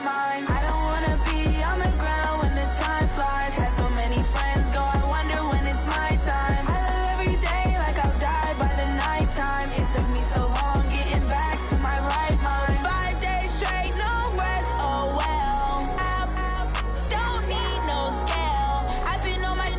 mind. I don't wanna be on the ground when the time flies. Had so many friends go, I wonder when it's my time. I live every day like I'll die by the nighttime. It took me so long getting back to my right mind. 5 days straight, no rest, oh well. Don't need no scale. I've been on my,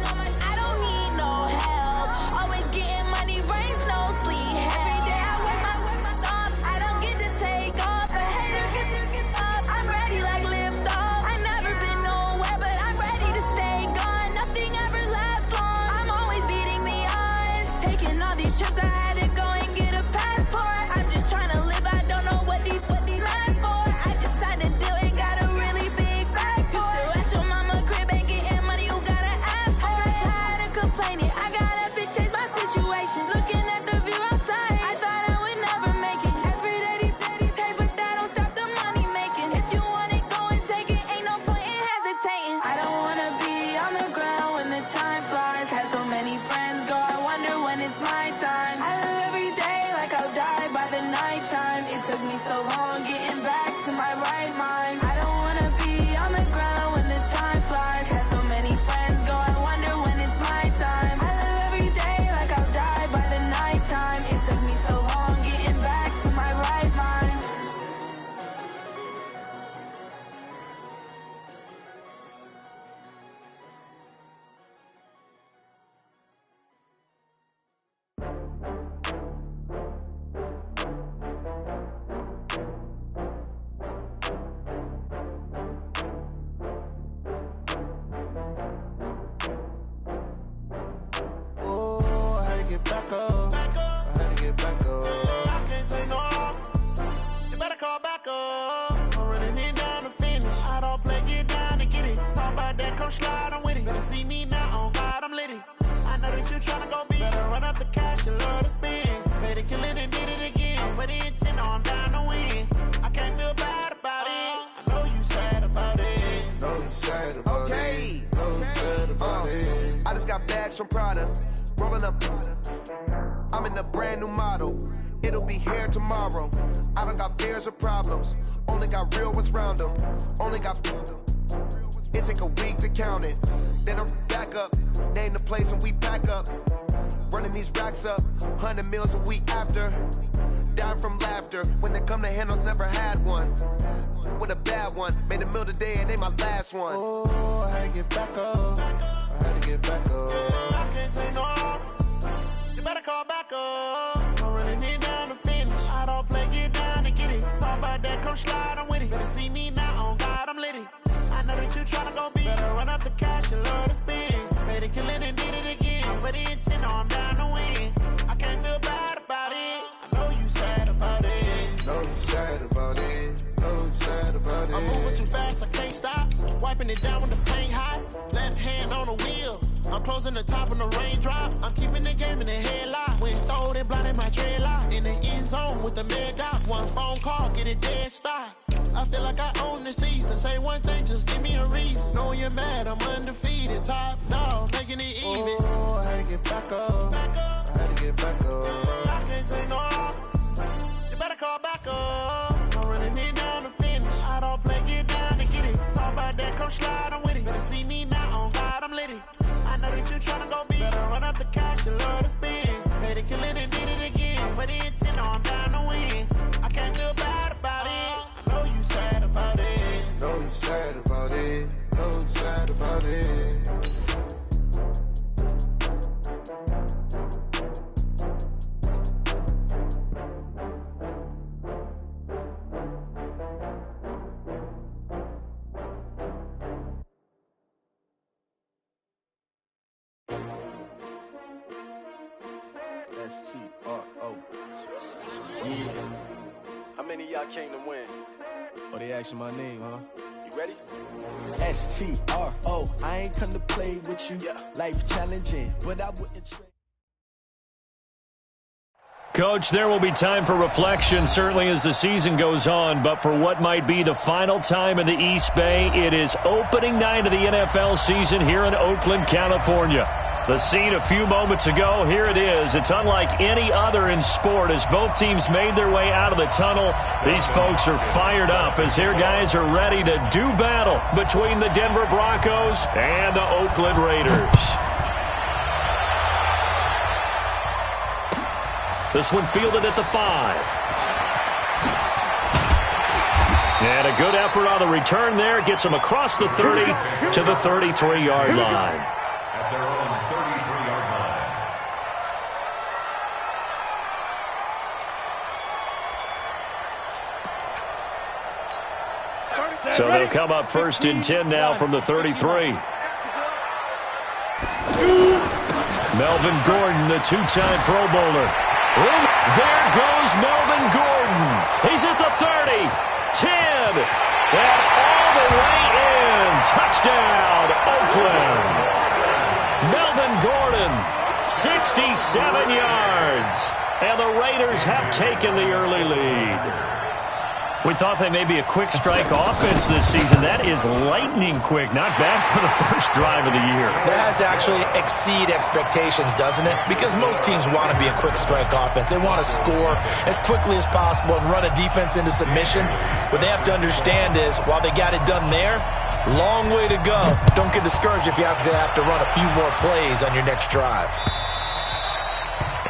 I don't need no help. Always getting money, rains, no sleep. Every day I work my thumb. I don't get to take off. A hater get up. I'm ready like lift off. I never been nowhere, but I'm ready to stay gone. Nothing ever lasts long. I'm always beating the odds. Taking all these trips, I had to go and get a passport. I'm just trying to live. I don't know what these mad for. I just signed a deal and got a really big bag for it. Still at your mama crib and getting money, you gotta ask for it. I'm tired of complaining. I gotta bitch change my situation. Looking at the view outside, I thought I would never make it. Every day they pay, but that don't stop the money making. If you want it, go and take it. Ain't no point in hesitating. I don't wanna be on the ground when the time flies. Had so many friends go, I wonder when it's my time. I live every day like I'll die by the nighttime. It took me so long getting back to my right mind. I don't wanna be on the ground when the time flies. Had so many friends go, I wonder when it's my time. I live every day like I'll die by the nighttime. It took me so long getting back to my right mind. Oh, I had to get back up. I had to get back up. I can't take no loss. You better call back up. I'm running it down to finish. I don't play, get down and get it. Talk about that, come slide, I'm with it. Better see me now, on God, I'm litty. I know that you tryna go big. Better run up the cash, you love to spend. Better kill it and did it again. I'm with the intent, no, I'm down to win. I can't feel bad about it. I know you sad about it. Know you sad about Okay. it. Know you sad about it. I just got bags from Prada, rolling up. I'm in a brand new model. It'll be here tomorrow. I don't got fears or problems. Only got real ones round them. Only got. It take a week to count it. Then I'm back up. Name the place and we pack up. Running these racks up. 100 meals a week after. Down from laughter. When they come to handles, never had one. With a bad one. Made a meal today and they my last one. Oh, I had to get back up. I had to get back up. I can't take no loss. You better call back up. I'm running it down to finish. I don't play, get down and get it. Talk about that, come slide, I'm with it. Better see me now, on God, I'm litty. I know that you tryna go big. Better run up the cash, you love to spend. Better kill it and did it again. I'm with the intent, no, I'm down to win. I can't feel bad about it. I know you sad about it. Know you sad about it. Know you sad about it. I'm moving too fast, I can't stop. Wiping it down when the paint hot. Left hand on the wheel. I'm closing the top when the raindrop. I'm keeping the game in the headlock. When throwed and blinded my dreadlock. In the end zone with the mad dot. One phone call, get it dead stop. I feel like I own the season. Say one thing, just give me a reason. Knowing you're mad, I'm undefeated. Top dog, making it even. Oh, I had to get back up. I had to get back up. I can't take no loss. You better call back up. I'm running it down to finish. I don't play, get down and get it. Talk about that, come slide, I'm with it. Better see me now, on God, I'm litty. I know that you tryna go big. Better run up the cash, you love to spend. Better kill it and did it again. I'm with the intent, no, I'm down to win. I can't feel bad about it. I know you sad about it. Know you sad about it. Know you sad about it. S-T-R-O. Yeah. How many of y'all came to win? Oh, they asking my name, huh? You ready? S-T-R-O. I ain't come to play with you. Yeah. Life challenging, but I wouldn't trade. Coach, there will be time for reflection, certainly as the season goes on, but for what might be the final time in the East Bay, it is opening night of the NFL season here in Oakland, California. The scene a few moments ago, here it is. It's unlike any other in sport as both teams made their way out of the tunnel. These folks are fired up as their guys are ready to do battle between the Denver Broncos and the Oakland Raiders. This one fielded at the 5. And a good effort on the return there. Gets them across the 30 to the 33-yard line. At their own 33-yard line. So they'll come up 1st and 10 now from the 33. Melvin Gordon, the two-time Pro Bowler. There goes Melvin Gordon. He's at the 30. 10, and all the way in. Touchdown, Oakland. Melvin Gordon, 67 yards. And the Raiders have taken the early lead. We thought they may be a quick strike offense this season. That is lightning quick. Not bad for the first drive of the year. That has to actually exceed expectations, doesn't it? Because most teams want to be a quick strike offense. They want to score as quickly as possible and run a defense into submission. What they have to understand is, while they got it done there, long way to go. Don't get discouraged if you have to run a few more plays on your next drive.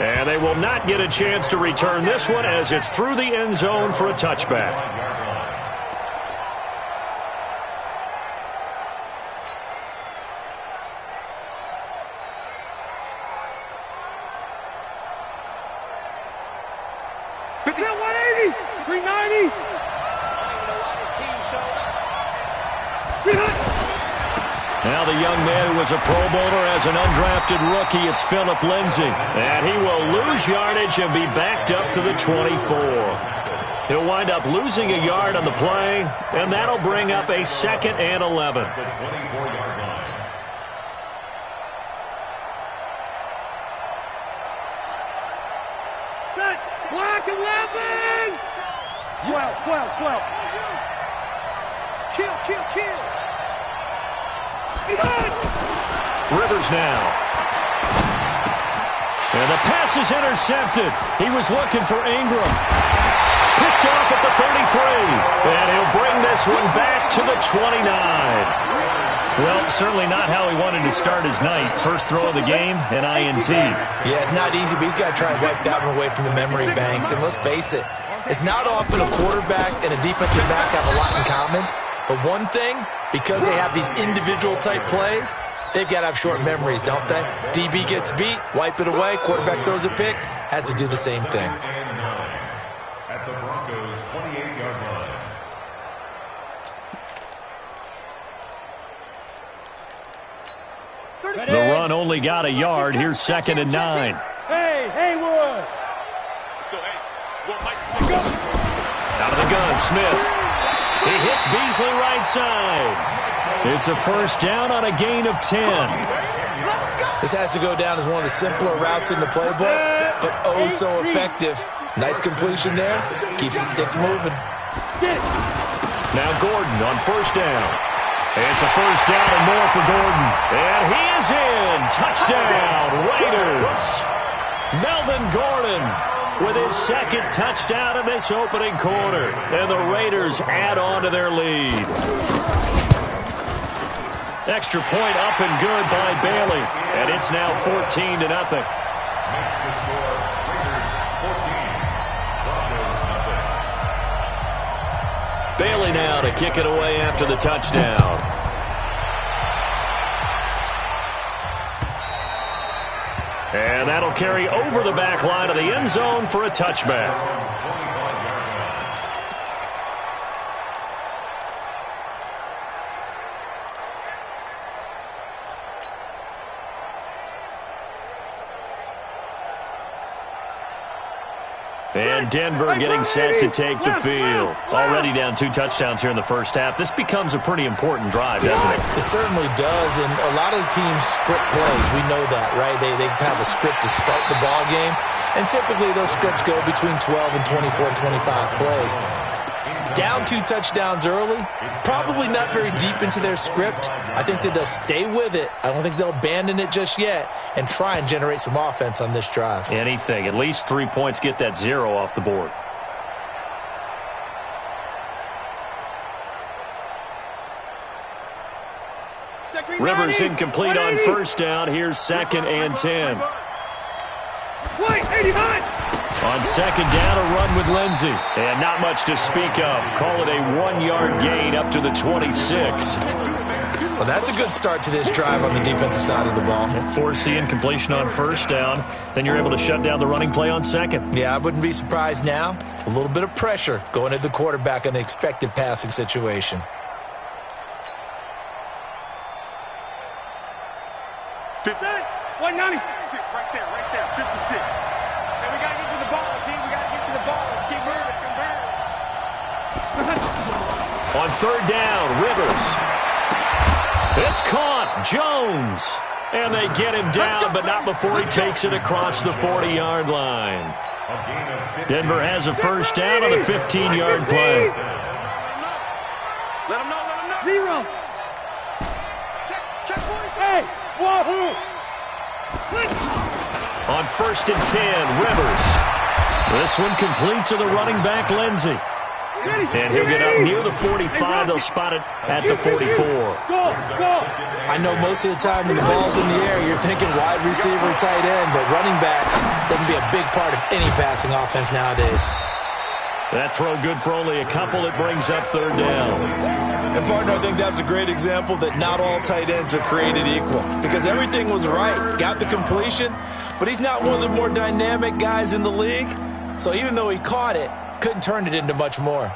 And they will not get a chance to return this one as it's through the end zone for a touchback. Now the young man who was a Pro Bowler as an undrafted rookie, it's Phillip Lindsay. And he will lose yardage and be backed up to the 24. He'll wind up losing a yard on the play, and that'll bring up a 2nd and 11. The 24-yard line. Black 11! 12. Kill. Rivers now. And the pass is intercepted. He was looking for Ingram. Picked off at the 33. And he'll bring this one back to the 29. Well, certainly not how he wanted to start his night. First throw of the game, an INT. Yeah, it's not easy, but he's got to try and wipe that one away from the memory banks. And let's face it, it's not often a quarterback and a defensive back have a lot in common. But one thing, because they have these individual type plays, they've got to have short memories, don't they? DB gets beat, wipe it away, quarterback throws a pick, has to do the same thing. At the Broncos' 28-yard line. The run only got a yard. Here's 2nd and 9. Haywood! Out of the gun, Smith. He hits Beasley right side. It's a first down on a gain of 10. This has to go down as one of the simpler routes in the playbook, but oh so effective. Nice completion there. Keeps the sticks moving. Now Gordon on first down. It's a first down and more for Gordon. And he is in. Touchdown, Raiders. Melvin Gordon with his 2nd touchdown in this opening quarter. And the Raiders add on to their lead. Extra point up and good by Bailey. And it's now 14-0. Makes the score Raiders 14, Broncos 0. Bailey now to kick it away after the touchdown. And that'll carry over the back line of the end zone for a touchback. And Denver getting set to take the field. Already down 2 touchdowns here in the first half. This becomes a pretty important drive, doesn't it? It certainly does, and a lot of the teams script plays. We know that, right? They have a script to start the ball game, and typically those scripts go between 12 and 24, 25 plays. Down 2 touchdowns early, probably not very deep into their script. I think that they'll stay with it. I don't think they'll abandon it just yet and try and generate some offense on this drive. Anything. At least 3 points, get that 0 off the board. Rivers incomplete on first down. Here's 2nd and 10. Wait, 89! On 2nd down, a run with Lindsey. And not much to speak of. Call it a 1-yard gain up to the 26. Well, that's a good start to this drive on the defensive side of the ball. Force the incompletion on first down. Then you're able to shut down the running play on 2nd. Yeah, I wouldn't be surprised now. A little bit of pressure going at the quarterback in an expected passing situation. 190. Right there, 56. And we got to get to the ball, team. We got to get to the ball. Let's keep moving. On 3rd down, Rivers. It's caught. Jones. And they get him down, but not before he takes it across the 40-yard line. Denver has a first down on the 15-yard play. Let him know. 0. Check, boys. Hey, wahoo! On 1st and 10, Rivers. This one complete to the running back, Lindsey. And he'll get up near the 45. They'll spot it at the 44. I know most of the time when the ball's in the air, you're thinking wide receiver, tight end, but running backs, they can be a big part of any passing offense nowadays. That throw good for only a couple. It brings up 3rd down. And, partner, I think that's a great example that not all tight ends are created equal because everything was right. Got the completion, but he's not one of the more dynamic guys in the league. So even though he caught it, couldn't turn it into much more.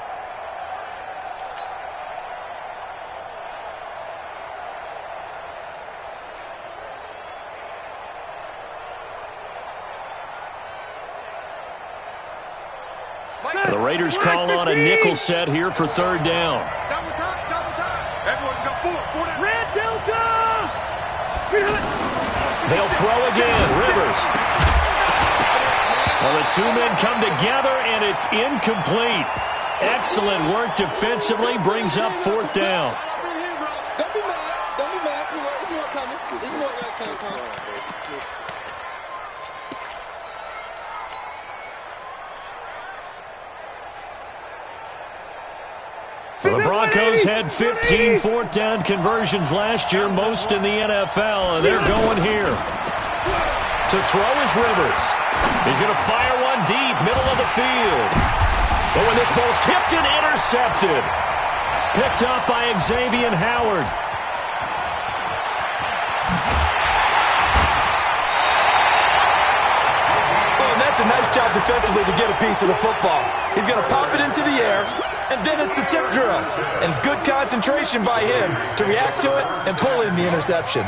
The Raiders call on a nickel set here for 3rd down. Double time. Everyone go forward. Red Delta! They'll throw again. Rivers. Well, the 2 men come together, and it's incomplete. Excellent work defensively. Brings up 4th down. Don't be mad. It's more coming. It's more coming. Well, the Broncos had 15 4th down conversions last year, most in the NFL, and they're going here. To throw is Rivers. He's going to fire one deep, middle of the field. But when this ball's tipped and intercepted, picked up by Xavier Howard. Oh, and that's a nice job defensively to get a piece of the football. He's going to pop it into the air, and then it's the tip drill. And good concentration by him to react to it and pull in the interception.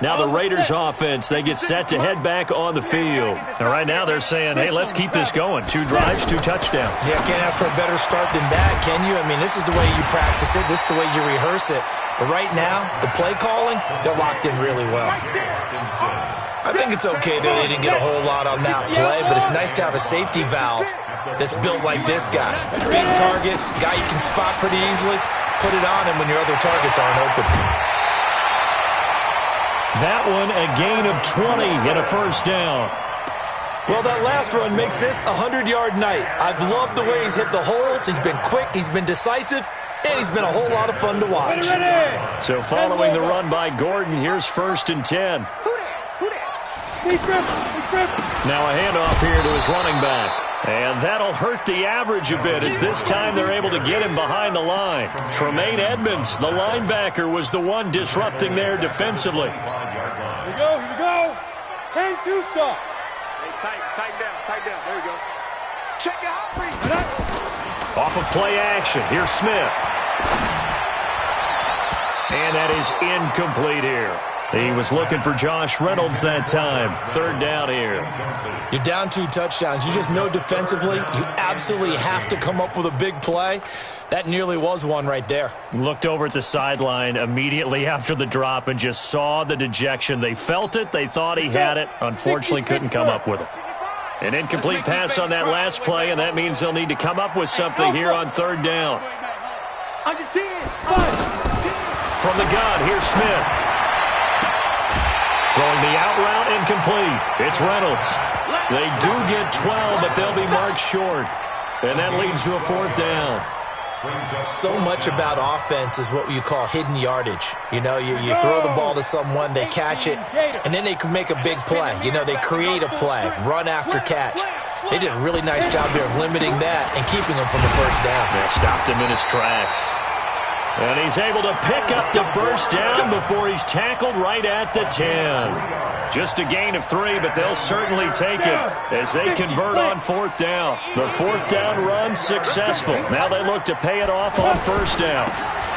Now the Raiders offense, they get set to head back on the field. And right now they're saying, hey, let's keep this going. 2 drives, 2 touchdowns. Yeah, can't ask for a better start than that, can you? I mean, this is the way you practice it. This is the way you rehearse it. But right now, the play calling, they're locked in really well. I think it's okay that they didn't get a whole lot on that play, but it's nice to have a safety valve that's built like this guy. Big target, guy you can spot pretty easily. Put it on him when your other targets aren't open. That one a gain of 20 and a first down. Well, that last run makes this a 100-yard night. I've loved the way he's hit the holes. He's been quick, he's been decisive, and he's been a whole lot of fun to watch. So following the run by Gordon, here's 1st and 10. Now a handoff here to his running back. And that'll hurt the average a bit as this time they're able to get him behind the line. Tremaine Edmonds, the linebacker, was the one disrupting there defensively. Here we go. 10-2 stop. Hey, tighten down. Off of play action, here's Smith. And that is incomplete here. He was looking for Josh Reynolds that time. Third down here. You're down 2 touchdowns. You just know defensively you absolutely have to come up with a big play. That nearly was one right there. Looked over at the sideline immediately after the drop and just saw the dejection. They felt it. They thought he had it. Unfortunately, couldn't come up with it. An incomplete pass on that last play, and that means they'll need to come up with something here on third down. From the gun, here's Smith. Throwing the out route incomplete. It's Reynolds. They do get 12, but they'll be marked short. And that leads to a fourth down. So much about offense is what you call hidden yardage. You know, you throw the ball to someone, they catch it, and then they can make a big play. You know, they create a play, run after catch. They did a really nice job there of limiting that and keeping him from the first down. They stopped him in his tracks. And he's able to pick up the first down before he's tackled right at the 10. Just a gain of 3, but they'll certainly take it as they convert on fourth down. The fourth down run successful. Now they look to pay it off on first down.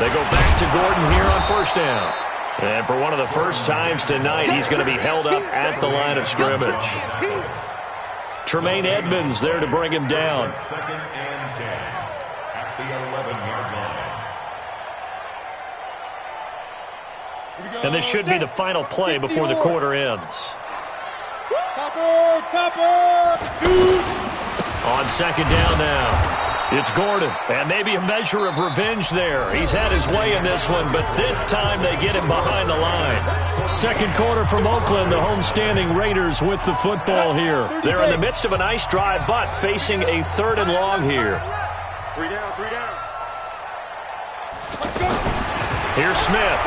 They go back to Gordon here on first down. And for one of the first times tonight, he's going to be held up at the line of scrimmage. Tremaine Edmonds there to bring him down. Second and 10 at the 11-yard line. And this should be the final play before the quarter ends. Topper, shoot! On second down now, it's Gordon. And maybe a measure of revenge there. He's had his way in this one, but this time they get him behind the line. Second quarter from Oakland, the homestanding Raiders with the football here. They're in the midst of a nice drive, but facing a third and long here. 3 down, 3 down. Here's Smith.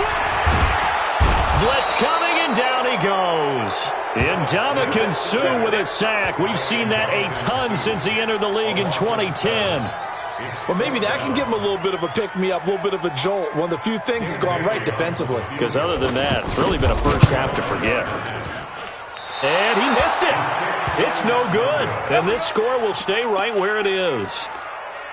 Blitz coming, and down he goes. Ndamukong Suh with a sack. We've seen that a ton since he entered the league in 2010. Well, maybe that can give him a little bit of a pick-me-up, a little bit of a jolt. One of the few things has gone right defensively. Because other than that, it's really been a first half to forget. And he missed it. It's no good. And this score will stay right where it is.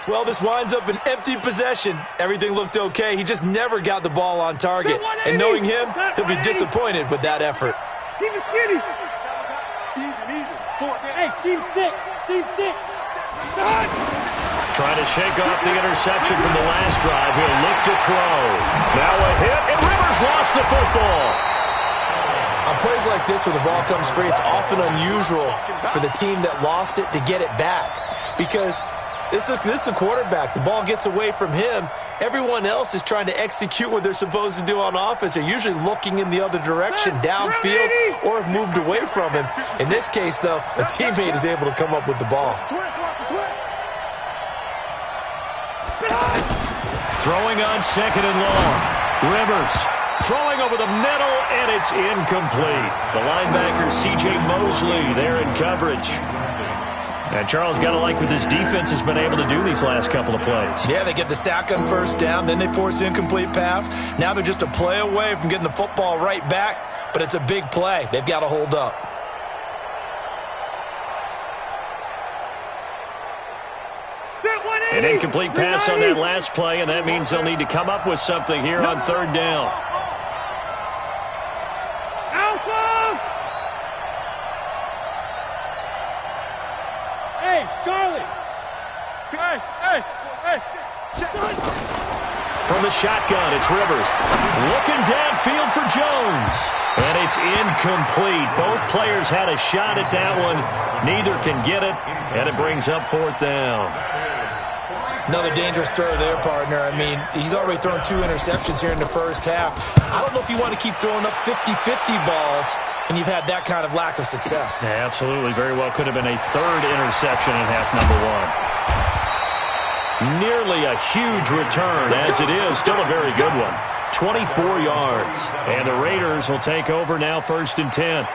Well, this winds up an empty possession. Everything looked okay. He just never got the ball on target. And knowing him, he'll be disappointed with that effort. Keep it skinny. Hey, seam 6. Seam 6. Trying to shake off the interception from the last drive. He'll look to throw. Now a hit, and Rivers lost the football. On plays like this where the ball comes free, it's often unusual for the team that lost it to get it back. Because this is a quarterback. The ball gets away from him. Everyone else is trying to execute what they're supposed to do on offense. They're usually looking in the other direction, downfield, or have moved away from him. In this case, though, a teammate is able to come up with the ball. Throwing on second and long. Rivers throwing over the middle, and it's incomplete. The linebacker, C.J. Mosley, there in coverage. And Charles, got to like what this defense has been able to do these last couple of plays. Yeah, they get the sack on first down, then they force the incomplete pass. Now they're just a play away from getting the football right back, but it's a big play. They've got to hold up. An incomplete pass on that last play, and that means they'll need to come up with something here on third down. Hey, Charlie! Hey! From the shotgun, it's Rivers. Looking downfield for Jones. And it's incomplete. Both players had a shot at that one. Neither can get it, and it brings up fourth down. Another dangerous throw there, partner. I mean, he's already thrown 2 interceptions here in the first half. I don't know if you want to keep throwing up 50-50 balls when you've had that kind of lack of success. Yeah, absolutely. Very well could have been a third interception in half number 1. Nearly a huge return, as it is. Still a very good one. 24 yards. And the Raiders will take over now, first and 10.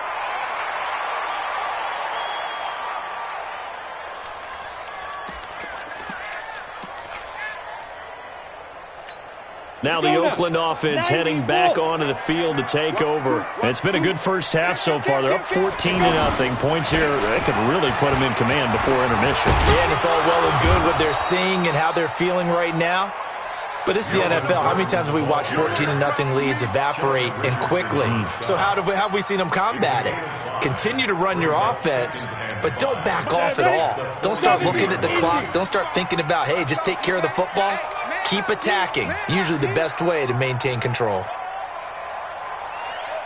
Now the Oakland offense heading back onto the field to take over. And it's been a good first half so far. They're up 14-0. Points here, they could really put them in command before intermission. Yeah, and it's all well and good what they're seeing and how they're feeling right now. But it's the NFL. How many times have we watched 14-0 leads evaporate and quickly? So how have we seen them combat it? Continue to run your offense, but don't back off at all. Don't start looking at the clock. Don't start thinking about, hey, just take care of the football. Keep attacking. Usually the best way to maintain control.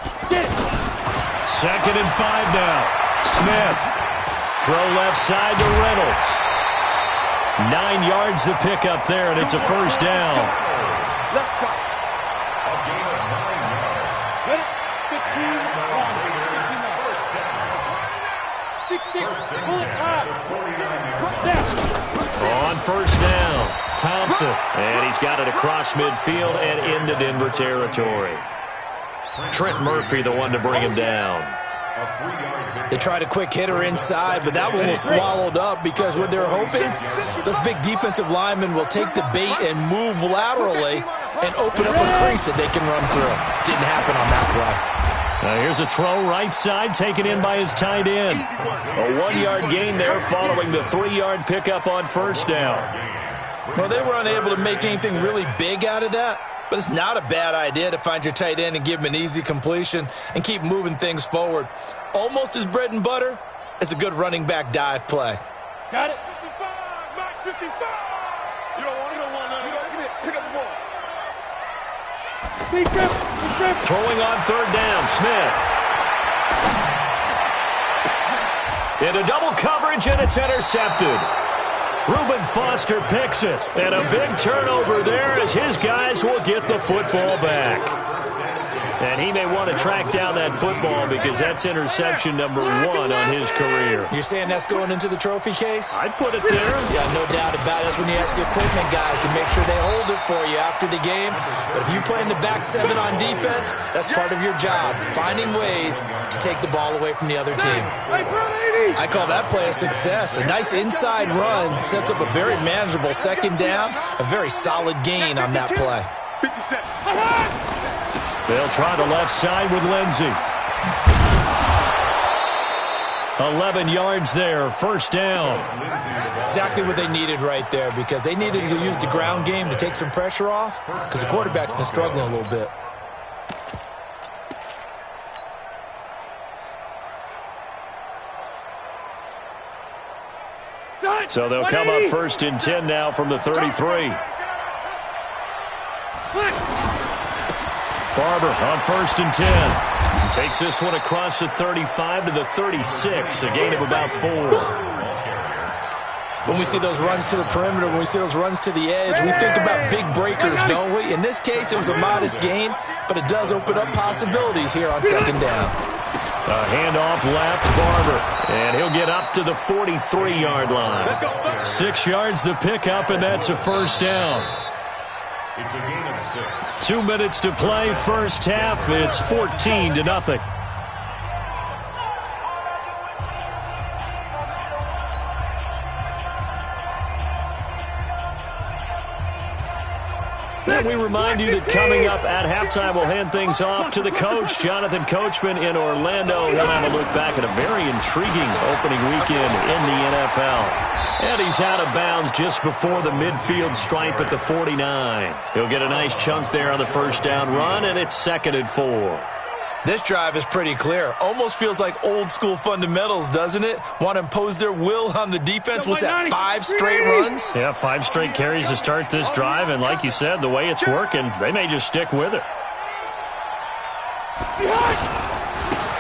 2nd and 5 now. Smith. Throw left side to Reynolds. 9 yards to pick up there, and it's a first down. Left cut. A gain of 9 yards. 15 on 15 yards. 6-6. Bullet high. First down. On first down, Thompson. And he's got it across midfield and into Denver territory. Trent Murphy, the one to bring him down. They tried a quick hitter inside, but that one was swallowed up because what they're hoping, those big defensive linemen will take the bait and move laterally and open up a crease that they can run through. Didn't happen on that play. Now here's a throw right side, taken in by his tight end. A 1-yard gain there following the 3-yard pickup on first down. Well, they were unable to make anything really big out of that, but it's not a bad idea to find your tight end and give him an easy completion and keep moving things forward. Almost as bread and butter as a good running back dive play. Got it. 55, Mike 55. You don't want none. Pick up the ball. Big grip. Throwing on third down, Smith. Into double coverage, and it's intercepted. Reuben Foster picks it, and a big turnover there as his guys will get the football back. And he may want to track down that football because that's interception number 1 on his career. You're saying that's going into the trophy case? I'd put it there. Yeah, no doubt about it. That's when you ask the equipment guys to make sure they hold it for you after the game. But if you play in the back 7 on defense, that's part of your job, finding ways to take the ball away from the other team. I call that play a success. A nice inside run sets up a very manageable second down, a very solid gain on that play. 57. They'll try the left side with Lindsey. 11 yards there, first down. Exactly what they needed right there because they needed to use the ground game to take some pressure off because the quarterback's been struggling a little bit. So they'll come up 1st and 10 now from the 33. Barber on 1st and 10. Takes this one across the 35 to the 36, a gain of about 4. When we see those runs to the perimeter, when we see those runs to the edge, we think about big breakers, don't we? In this case, it was a modest gain, but it does open up possibilities here on second down. A handoff left, Barber, and he'll get up to the 43-yard line. 6 yards the pickup, and that's a first down. It's a gain of 6. 2 minutes to play, first half. It's 14-0. And we remind you that coming up at halftime, we'll hand things off to the coach, Jonathan Coachman in Orlando. He'll have a look back at a very intriguing opening weekend in the NFL. And he's out of bounds just before the midfield stripe at the 49. He'll get a nice chunk there on the first down run, and it's 2nd and 4. This drive is pretty clear. Almost feels like old school fundamentals, doesn't it? Want to impose their will on the defense. Was that 5 straight runs? Yeah, 5 straight carries to start this drive, and like you said, the way it's working, they may just stick with it.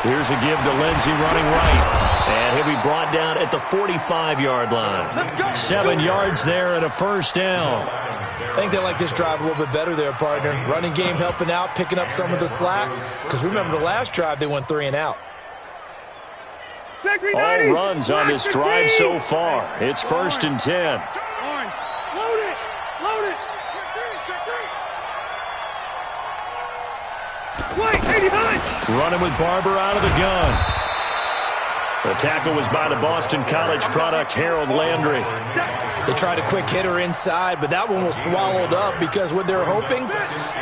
Here's a give to Lindsey running right. And he'll be brought down at the 45-yard line. 7 yards there and a first down. I think they like this drive a little bit better there, partner. Running game helping out, picking up some of the slack. Because remember the last drive, they went 3 and out. All runs on this drive so far. It's 1st and 10. Load it. Load it. Wait, 89. Running with Barber out of the gun. The tackle was by the Boston College product, Harold Landry. They tried a quick hitter inside, but that one was swallowed up because what they're hoping,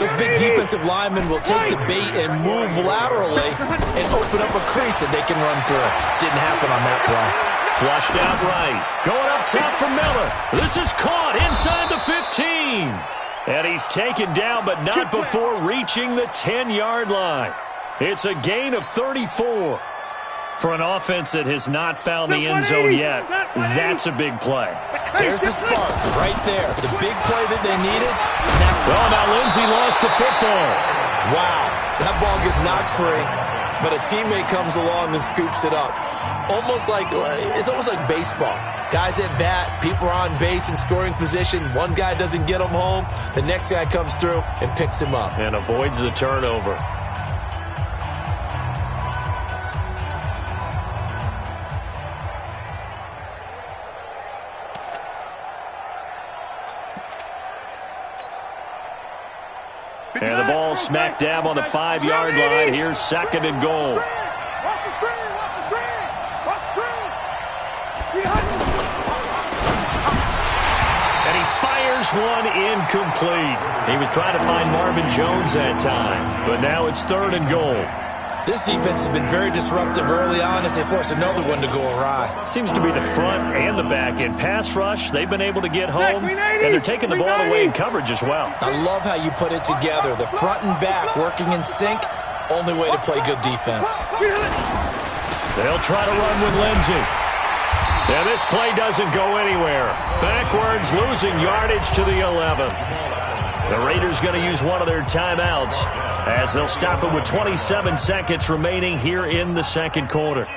those big defensive linemen will take the bait and move laterally and open up a crease that they can run through. Didn't happen on that play. Flushed out right. Going up top for Miller. This is caught inside the 15. And he's taken down, but not before reaching the 10-yard line. It's a gain of 34. For an offense that has not found the end zone yet, that's a big play. There's the spark right there. The big play that they needed. Now Lindsey lost the football. Wow, that ball gets knocked free, but a teammate comes along and scoops it up. It's almost like baseball. Guys at bat, people are on base in scoring position. One guy doesn't get him home. The next guy comes through and picks him up. And avoids the turnover. And the ball smack dab on the 5-yard line. Here's 2nd and goal. And he fires one incomplete. He was trying to find Marvin Jones that time. But now it's 3rd and goal. This defense has been very disruptive early on as they force another one to go awry. Seems to be the front and the back end. Pass rush, they've been able to get home, and they're taking the ball away in coverage as well. I love how you put it together. The front and back working in sync, only way to play good defense. They'll try to run with Lindsey. And this play doesn't go anywhere. Backwards, losing yardage to the 11. The Raiders going to use one of their timeouts as they'll stop it with 27 seconds remaining here in the 2nd quarter.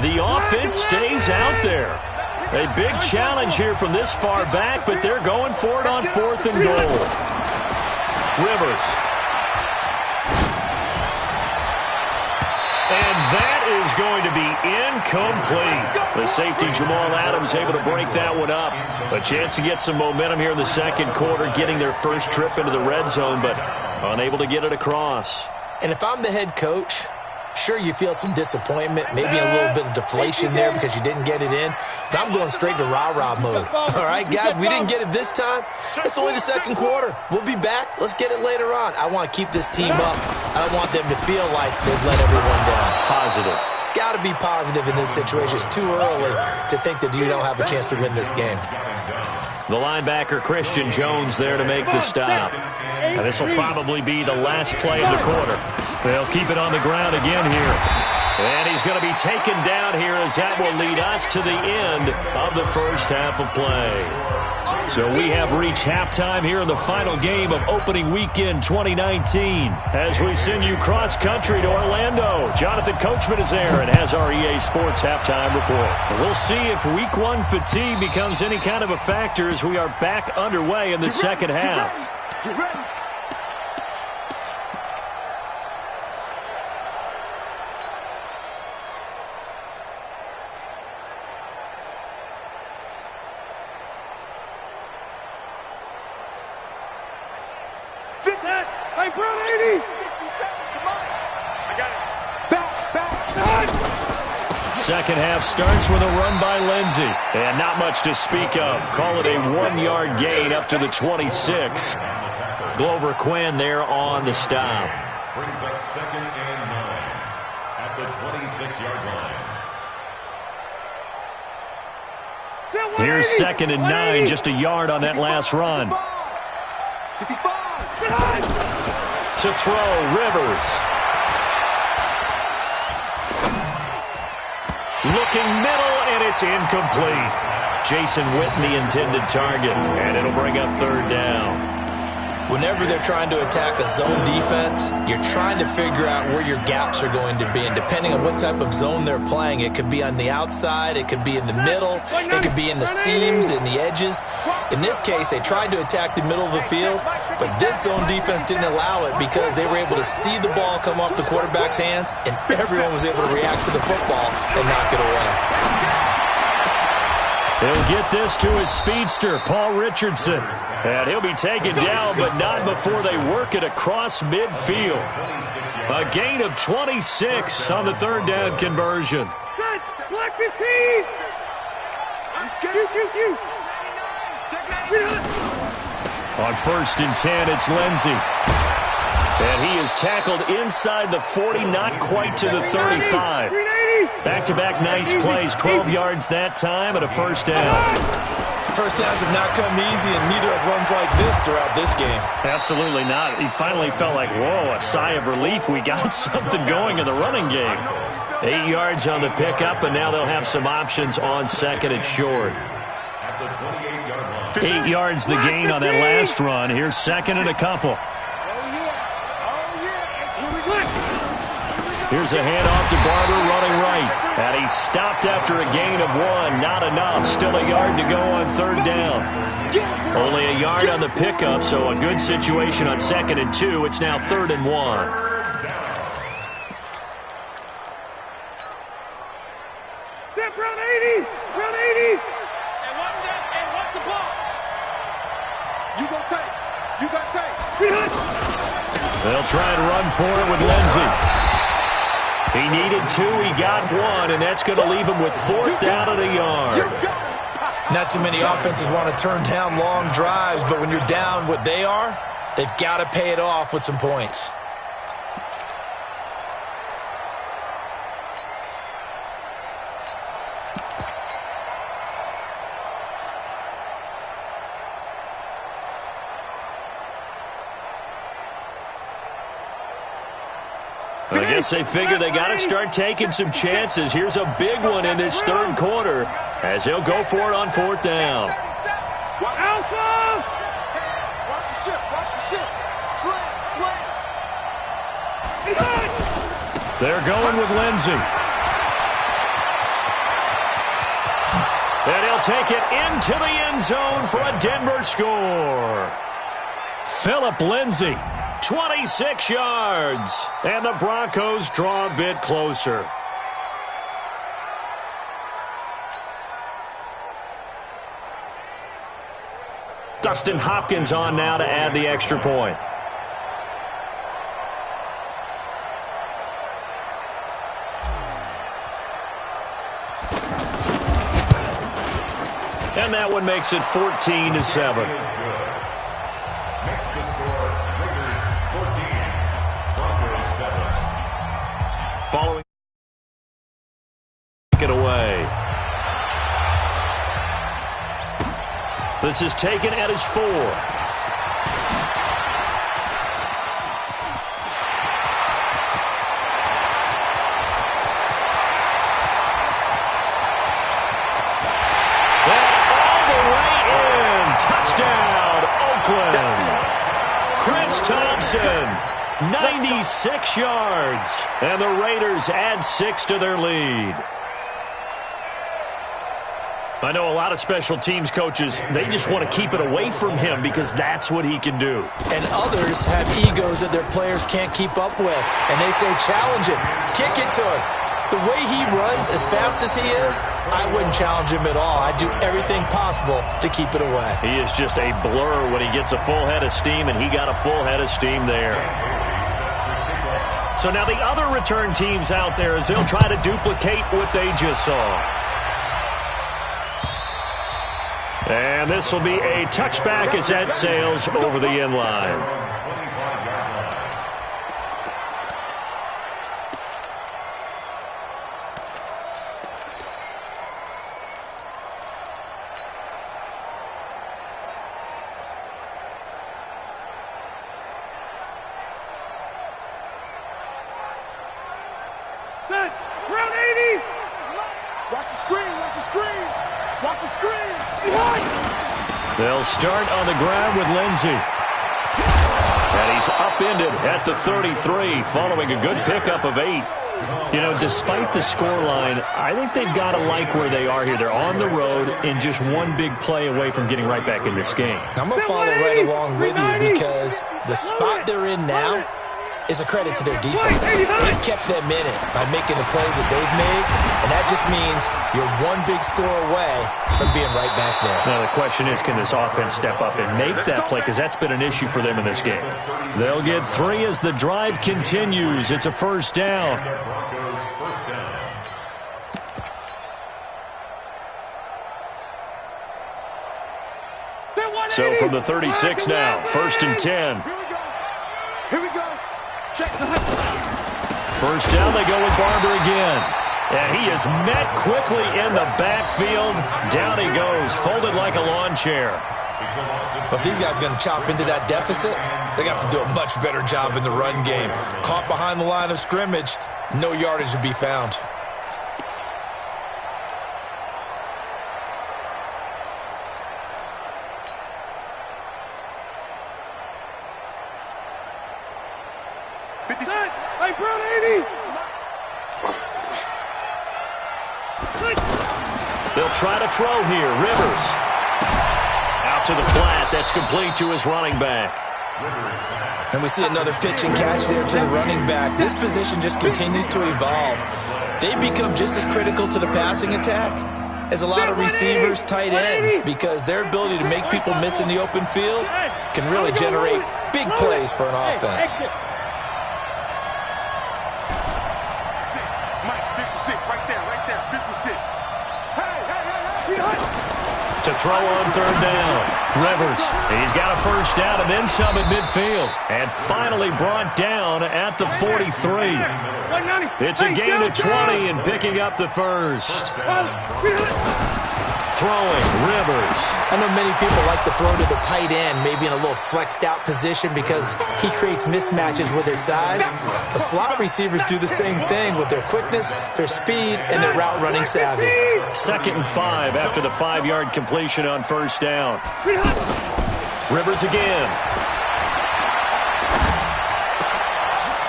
The offense stays out there. A big challenge here from this far back, but they're going for it on 4th and goal. Rivers. And that is going to be incomplete. The safety, Jamal Adams, able to break that one up. A chance to get some momentum here in the 2nd quarter, getting their first trip into the red zone, but unable to get it across. And if I'm the head coach, sure, you feel some disappointment, maybe a little bit of deflation there because you didn't get it in, but I'm going straight to rah-rah mode. All right, guys, we didn't get it this time. It's only the 2nd quarter. We'll be back. Let's get it later on. I want to keep this team up. I don't want them to feel like they've let everyone down. Positive. Got to be positive in this situation. It's too early to think that you don't have a chance to win this game. The linebacker, Christian Jones, there to make the stop. And this will probably be the last play of the quarter. They'll keep it on the ground again here. And he's going to be taken down here as that will lead us to the end of the first half of play. So we have reached halftime here in the final game of opening weekend 2019. As we send you cross-country to Orlando, Jonathan Coachman is there and has our EA Sports halftime report. We'll see if week 1 fatigue becomes any kind of a factor as we are back underway in the second half. Get ready. Hey, Brown 80. 50 seconds, come on. I got it. Back. Second half starts with a run by Lindsey. And not much to speak of. Call it a 1-yard gain up to the 26. Glover Quinn there on the stop. Brings up 2nd and 9 at the 26-yard line. Here's 2nd and 9, just a yard on that last run. To throw, Rivers. Looking middle, and it's incomplete. Jason Witten, the intended target, and it'll bring up 3rd down. whenever they're trying to attack a zone defense, you're trying to figure out where your gaps are going to be. And depending on what type of zone they're playing, it could be on the outside, it could be in the middle, it could be in the seams, in the edges. In this case, they tried to attack the middle of the field, but this zone defense didn't allow it because they were able to see the ball come off the quarterback's hands, and everyone was able to react to the football and knock it away. He'll get this to his speedster, Paul Richardson. And he'll be taken down, but not before they work it across midfield. A gain of 26 on the third down conversion. Black 15! On 1st and 10, it's Lindsey. And he is tackled inside the 40, not quite to the 35. Back-to-back nice plays, 12 yards that time and a first down. First downs have not come easy, and neither have runs like this throughout this game. Absolutely not. He finally felt like, whoa, a sigh of relief. We got something going in the running game. 8 yards on the pickup, and now they'll have some options on second and short. 8 yards the gain on that last run. Here's second and a couple. Here's a handoff to Barber running right. And he's stopped after a gain of 1. Not enough. Still a yard to go on third down. Only a yard on the pickup, so a good situation on second and 2. It's now 3rd and 1. Step round 80! Round 80! And what's the ball? You got tape. You got tape. They'll try and run for it with Lindsey. He needed 2, he got 1, and that's going to leave him with 4th down and a yard. Not too many offenses want to turn down long drives, but when you're down what they are, they've got to pay it off with some points. I guess they figure they got to start taking some chances. Here's a big one in this third quarter as he'll go for it on 4th down. Alpha! Watch the ship, watch the ship. Slant. They're going with Lindsey. And he'll take it into the end zone for a Denver score. Philip Lindsey. 26 yards, and the Broncos draw a bit closer. Dustin Hopkins on now to add the extra point. And that one makes it 14-7. Following it away. This is taken at his 4. All the way in. Touchdown, Oakland. Chris Thompson. 96 yards, and the Raiders add 6 to their lead. I know a lot of special teams coaches, they just want to keep it away from him because that's what he can do. And others have egos that their players can't keep up with, and they say challenge him, kick it to him. The way he runs as fast as he is, I wouldn't challenge him at all. I'd do everything possible to keep it away. He is just a blur when he gets a full head of steam, and he got a full head of steam there. So now the other return teams out there as they'll try to duplicate what they just saw. And this will be a touchback as that sails over the end line. Round 80! Watch the screen, watch the screen! Watch the screen! They'll start on the ground with Lindsey. And he's upended at the 33 following a good pickup of 8. You know, despite the scoreline, I think they've got to like where they are here. They're on the road and just one big play away from getting right back in this game. I'm going to follow right along with you because the spot they're in now is a credit to their defense. They've kept them in it by making the plays that they've made, and that just means you're one big score away from being right back there. Now, the question is, can this offense step up and make that play? Because that's been an issue for them in this game. They'll get 3 as the drive continues. It's a first down. So from the 36 now, 1st and 10. Here we go. Check the First down, they go with Barber again. And he is met quickly in the backfield. Down he goes, folded like a lawn chair. But if these guys are going to chop into that deficit, they got to do a much better job in the run game. Caught behind the line of scrimmage, no yardage to be found. Hey, Brown 80! They'll try to throw here. Rivers. Out to the flat. That's complete to his running back. And we see another pitch and catch there to the running back. This position just continues to evolve. They become just as critical to the passing attack as a lot of receivers, tight ends, because their ability to make people miss in the open field can really generate big plays for an offense. To throw on 3rd down. Rivers, he's got a first down and then some at midfield. And finally brought down at the 43. It's a gain of 20 and picking up the first. Throwing, Rivers. I know many people like to throw to the tight end, maybe in a little flexed out position because he creates mismatches with his size. The slot receivers do the same thing with their quickness, their speed, and their route running savvy. 2nd and 5 after the 5-yard completion on first down. Rivers again.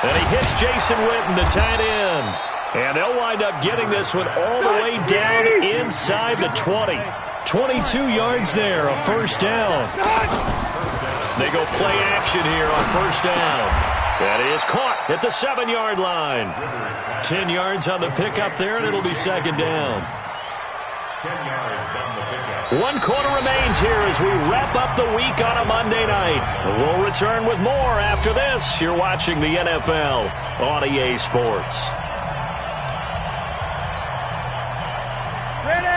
And he hits Jason Witten, the tight end. And they'll wind up getting this one all the way down inside the 20. 22 yards there, a first down. They go play action here on first down. That is caught at the 7-yard line. 10 yards on the pickup there, and it'll be 2nd down. 10 yards on the pickup. 1 quarter remains here as we wrap up the week on a Monday night. We'll return with more after this. You're watching the NFL on EA Sports.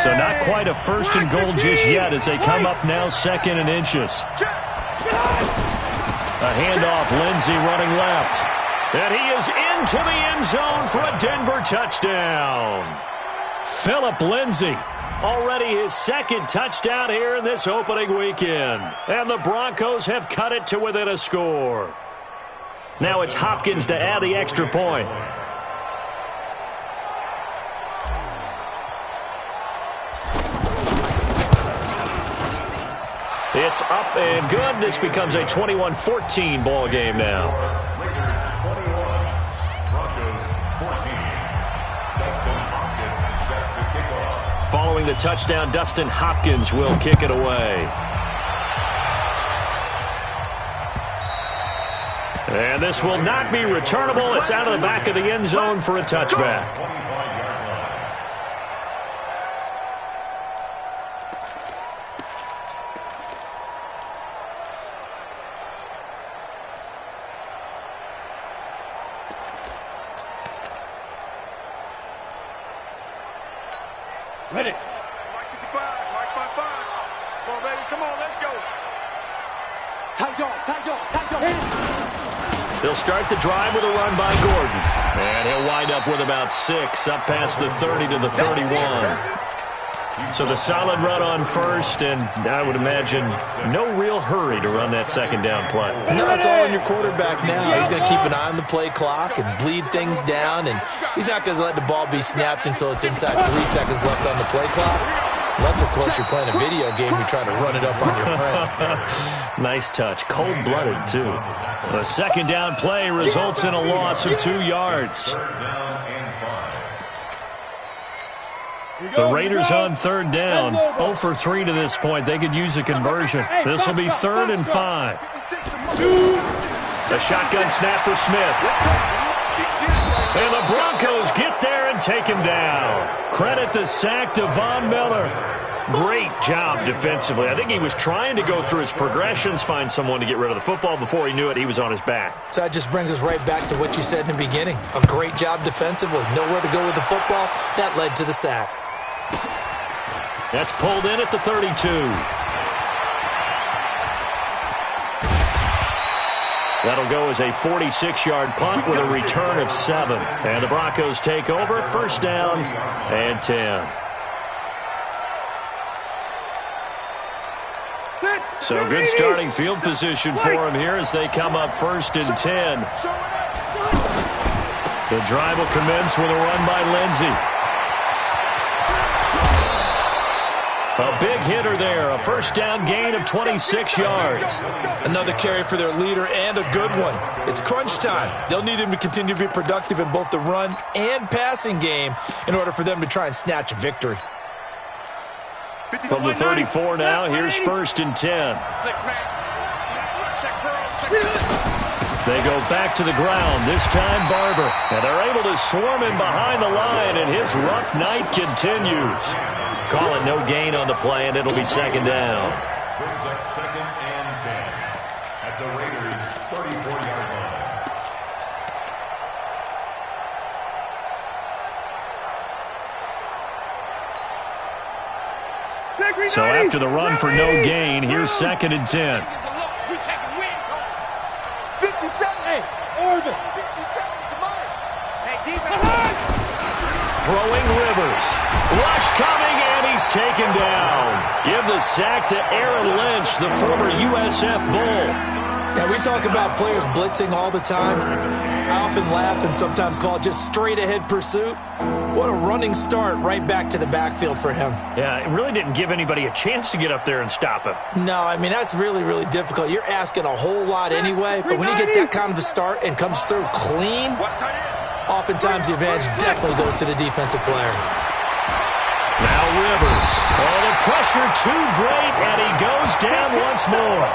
So not quite a 1st and goal just yet as they come up now 2nd and inches. A handoff, Lindsey running left. And he is into the end zone for a Denver touchdown. Phillip Lindsey, already his 2nd touchdown here in this opening weekend. And the Broncos have cut it to within a score. Now it's Hopkins to add the extra point. It's up and good. This becomes a 21-14 ball game now. Lakers 21, Broncos 14. Dustin Hopkins set to kick off. Following the touchdown, Dustin Hopkins will kick it away. And this will not be returnable. It's out of the back of the end zone for a touchback. Ready. Mike 55, Mike 55. Come on, baby, come on, let's go. Tight yard. He'll start the drive with a run by Gordon. And he'll wind up with about 6, up past the 30 to the 31. So the solid run on first, and I would imagine no real hurry to run that 2nd down play. No, it's all on your quarterback now. He's going to keep an eye on the play clock and bleed things down, and he's not going to let the ball be snapped until it's inside 3 seconds left on the play clock. Unless, of course, you're playing a video game, you try to run it up on your friend. Nice touch. Cold-blooded, too. The second down play results in a loss of 2 yards. The Raiders on third down. 0 for 3 to this point. They could use a conversion. This will be 3rd and 5. A shotgun snap for Smith. And the Broncos get there and take him down. Credit the sack to Von Miller. Great job defensively. I think he was trying to go through his progressions, find someone to get rid of the football. Before he knew it, he was on his back. So that just brings us right back to what you said in the beginning. A great job defensively. Nowhere to go with the football. That led to the sack. That's pulled in at the 32. That'll go as a 46-yard punt with a return of 7. And the Broncos take over, 1st down and 10. So good starting field position for him here as they come up 1st and 10. The drive will commence with a run by Lindsey. A big hitter there, a 1st down gain of 26 yards. Another carry for their leader and a good one. It's crunch time. They'll need him to continue to be productive in both the run and passing game in order for them to try and snatch a victory. From the 34 now, here's 1st and 10. They go back to the ground, this time Barber. And they're able to swarm him behind the line, and his rough night continues. Call it no gain on the play, and it'll be 2nd down. Brings up 2nd and 10 at the Raiders' 34-yard line. So after the run for no gain, here's 2nd and 10. 57. Hey, Orvin. 57. Come on. Hey, defense. Throwing Rivers. Rush coming, and he's taken down. Give the sack to Aaron Lynch, the former USF Bull. Now, we talk about players blitzing all the time. I often laugh and sometimes call it just straight-ahead pursuit. What a running start right back to the backfield for him. Yeah, it really didn't give anybody a chance to get up there and stop him. No, I mean, that's really, really difficult. You're asking a whole lot anyway, but when he gets that kind of a start and comes through clean, oftentimes the advantage definitely goes to the defensive player. Now Rivers. Oh, the pressure too great, and he goes down once more.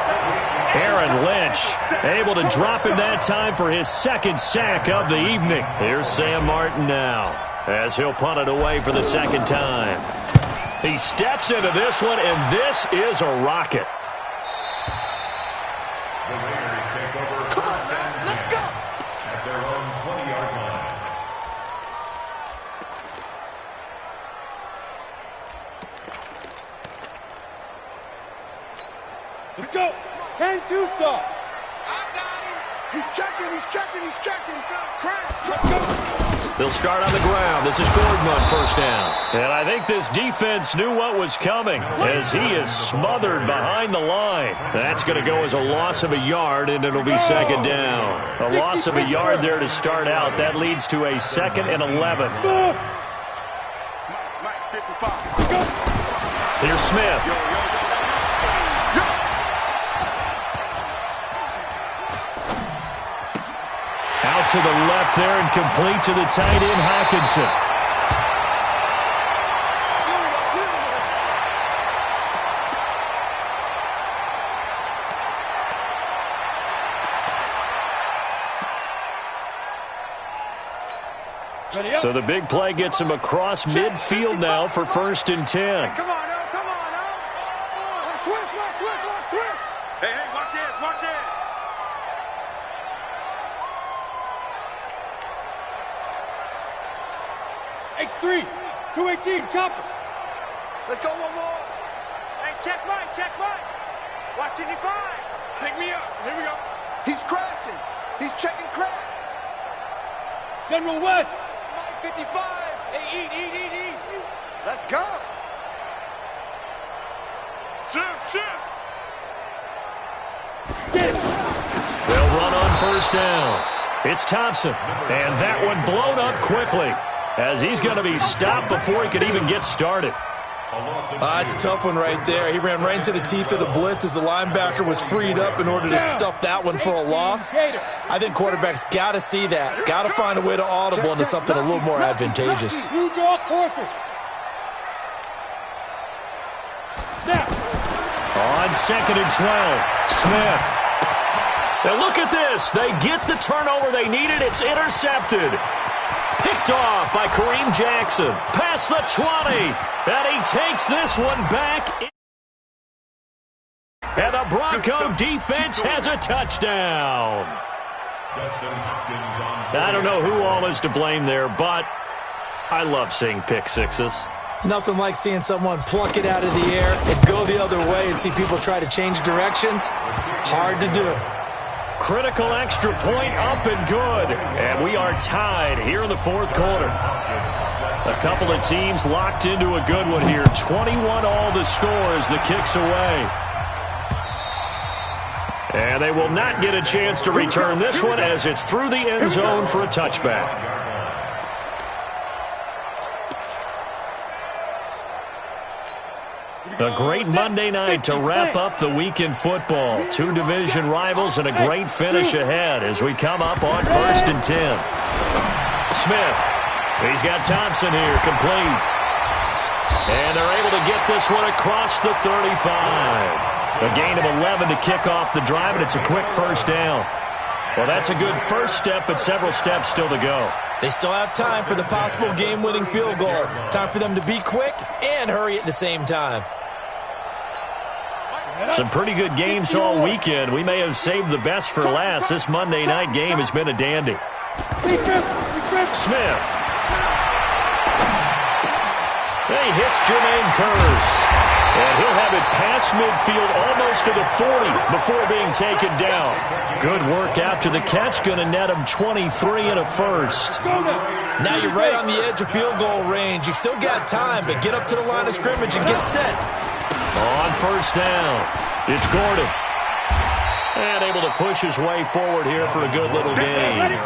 Aaron Lynch able to drop him that time for his 2nd sack of the evening. Here's Sam Martin now as he'll punt it away for the 2nd time. He steps into this one, and this is a rocket. The Raiders take over 1st and 10 at their own 20-yard line. Let's go. 10-2 stop. He's checking. Crash. Let's go. They'll start on the ground. This is Gordon on 1st down. And I think this defense knew what was coming as he is smothered behind the line. That's going to go as a loss of a yard, and it'll be 2nd down. A loss of a yard there to start out. That leads to a 2nd and 11. Here's Smith. Out to the left there and complete to the tight end, Hawkinson. So the big play gets him across midfield now for 1st and 10. Come on now. Switch. Hey, watch it. X3, 218, chopper. Let's go one more. Hey, check Mike. Watch it, divide. Pick me up. Here we go. He's crashing. He's checking crash. General West. Mike 55. Hey, eat. Let's go. Shift. They'll run on 1st down. It's Thompson, and that one blown up quickly, as he's going to be stopped before he could even get started. It's a tough one right there. He ran right into the teeth of the blitz as the linebacker was freed up in order to stuff that one for a loss. I think quarterbacks got to see that. Got to find a way to audible into something a little more advantageous. On 2nd and 12, Smith. Now look at this. They get the turnover they needed. It's intercepted. Picked off by Kareem Jackson. Past the 20. And he takes this one back. And the Bronco defense has a touchdown. I don't know who all is to blame there, but I love seeing pick sixes. Nothing like seeing someone pluck it out of the air and go the other way and see people try to change directions. Hard to do. Critical extra point up and good. And we are tied here in the 4th quarter. A couple of teams locked into a good one here. 21 all the score as the kick's away. And they will not get a chance to return this one as it's through the end zone for a touchback. A great Monday night to wrap up the week in football. 2 division rivals and a great finish ahead as we come up on 1st and 10. Smith. He's got Thompson here, complete. And they're able to get this one across the 35. A gain of 11 to kick off the drive, and it's a quick first down. Well, that's a good first step, but several steps still to go. They still have time for the possible game-winning field goal. Time for them to be quick and hurry at the same time. Some pretty good games all weekend. We may have saved the best for last. This Monday night game has been a dandy. Smith. He hits Jermaine Curse. And he'll have it past midfield almost to the 40 before being taken down. Good work after the catch. Going to net him 23 and a first. Now you're right on the edge of field goal range. You've still got time, but get up to the line of scrimmage and get set. On first down, it's Gordon. And able to push his way forward here for a good little gain.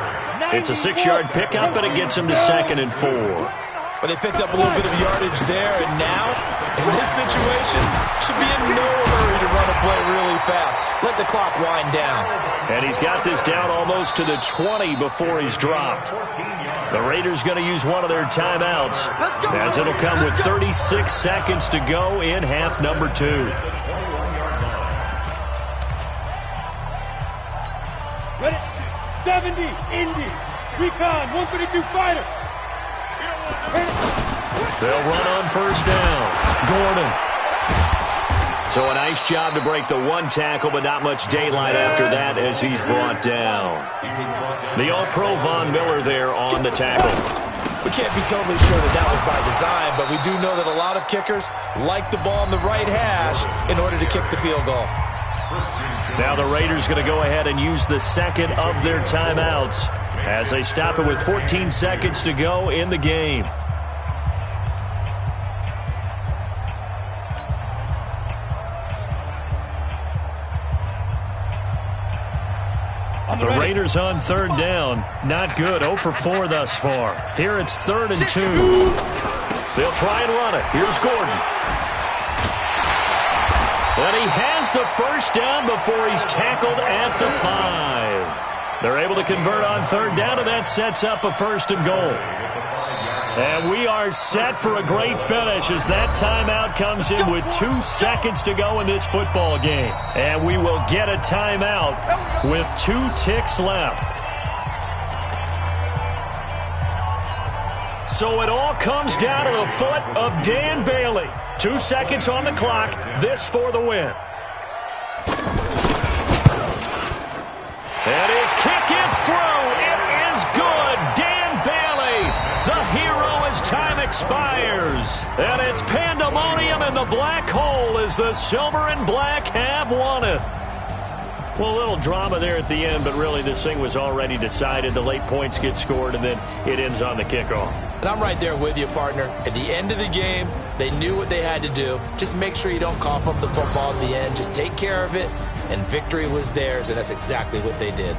It's a 6-yard pickup, and it gets him to 2nd and 4. But they picked up a little bit of yardage there, and now, in this situation, should be in no hurry to run a play really fast. Let the clock wind down. And he's got this down almost to the 20 before he's dropped. The Raiders going to use one of their timeouts, as it'll come with 36 seconds to go in half number 2. Ready? 70, Indy, week1, 132 fighter. They'll run on first down. Gordon. So a nice job to break the 1 tackle, but not much daylight after that as he's brought down. The All-Pro Von Miller there on the tackle. We can't be totally sure that was by design, but we do know that a lot of kickers like the ball on the right hash in order to kick the field goal. Now the Raiders going to go ahead and use the second of their timeouts as they stop it with 14 seconds to go in the game. The Raiders on 3rd down. Not good. 0 for 4 thus far. Here it's 3rd and 2. They'll try and run it. Here's Gordon. And he has the first down before he's tackled at the 5. They're able to convert on 3rd down, and that sets up a 1st and goal. And we are set for a great finish as that timeout comes in with 2 seconds to go in this football game. And we will get a timeout with 2 ticks left. So it all comes down to the foot of Dan Bailey. 2 seconds on the clock. This for the win. And his kick is through. It is good. Dan Bailey, the hero as time expires. And it's pandemonium in the black hole as the silver and black have won it. Well, a little drama there at the end, but really this thing was already decided. The late points get scored, and then it ends on the kickoff. And I'm right there with you, partner. At the end of the game, they knew what they had to do. Just make sure you don't cough up the football at the end. Just take care of it, and victory was theirs, and that's exactly what they did.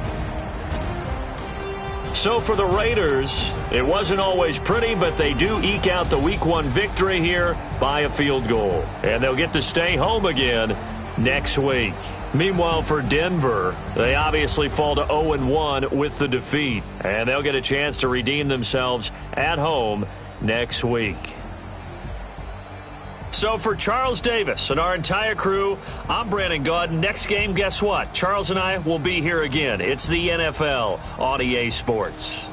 So for the Raiders, it wasn't always pretty, but they do eke out the Week 1 victory here by a field goal. And they'll get to stay home again next week. Meanwhile, for Denver, they obviously fall to 0-1 with the defeat. And they'll get a chance to redeem themselves at home next week. So for Charles Davis and our entire crew, I'm Brandon Gaudin. Next game, guess what? Charles and I will be here again. It's the NFL on EA Sports.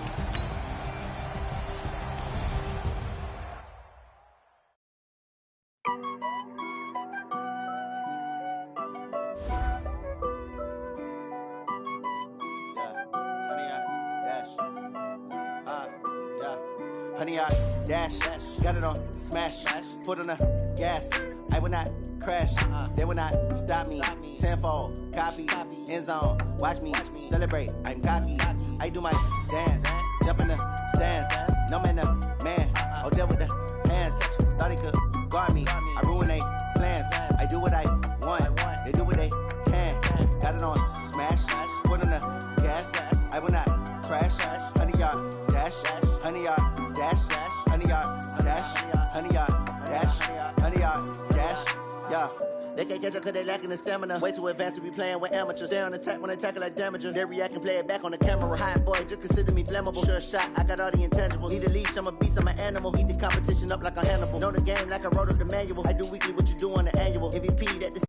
Honey, I dash, got it on smash, foot on the gas. I will not crash, they will not stop me. Tenfold, copy, end zone, watch me celebrate. I'm cocky, I do my dance, jump in the stands. No man, the man, oh, deal with the hands. Thought he could guard me, I ruin they plans. I do what I want, they do what they can. Got it on smash, foot on the gas. I will not crash, honey, y'all dash, honey, y'all. Dash, honey yard, dash, honey yard, dash, honey yard, dash, yeah. They can't catch up cause they lacking the stamina. Way too advanced to be playing with amateurs. They on attack when they tackle like damager. They react and play it back on the camera. Hot boy, just consider me flammable. Sure shot, I got all the intangibles. Need a leash, I'm a beast, I'm an animal. Heat the competition up like a Hannibal. Know the game like I wrote up the manual. I do weekly what you do on the annual. MVP that this